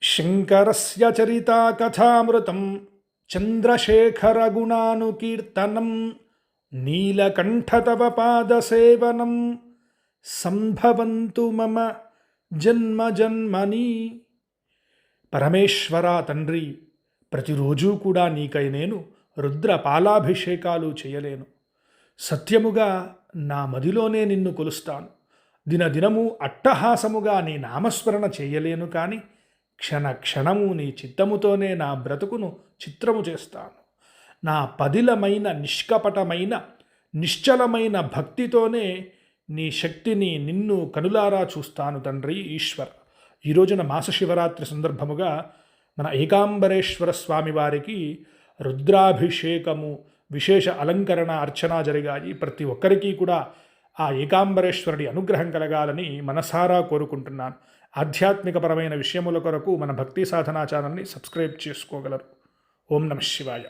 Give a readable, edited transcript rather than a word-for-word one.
శంకరస్య చరితా కథామృతం చంద్రశేఖరగుణానుకీర్తనం నీలకంఠ తవ పాదసేవనం సంభవంతు మమ జన్మ జన్మని. పరమేశ్వర తండ్రి, ప్రతిరోజూ కూడా నీకై నేను రుద్ర పాలాభిషేకాలు చేయలేను. సత్యముగా నా మదిలోనే నిన్ను కొలుస్తాను. దినదినము అట్టహాసముగా నీ నామస్మరణ చేయలేను, కానీ క్షణ క్షణము నీ చిత్తముతోనే నా బ్రతుకును చిత్రము చేస్తాను. నా పదిలమైన నిష్కపటమైన నిశ్చలమైన భక్తితోనే నీ శక్తిని నిన్ను కనులారా చూస్తాను తండ్రి ఈశ్వర. ఈ రోజున మాస శివరాత్రి సందర్భముగా మన ఏకాంబరేశ్వర స్వామి వారికి రుద్రాభిషేకము, విశేష అలంకరణ, అర్చన జరిగాయి. ప్రతి ఒక్కరికి కూడా ఆ ఏకాంబరేశ్వరుడి అనుగ్రహం కలగాలని మనసారా కోరుకుంటున్నాను. ఆధ్యాత్మికపరమైన విషయముల కొరకు మన భక్తి సాధనా ఛానల్ని సబ్స్క్రైబ్ చేసుకోగలరు. ఓం నమః శివాయ.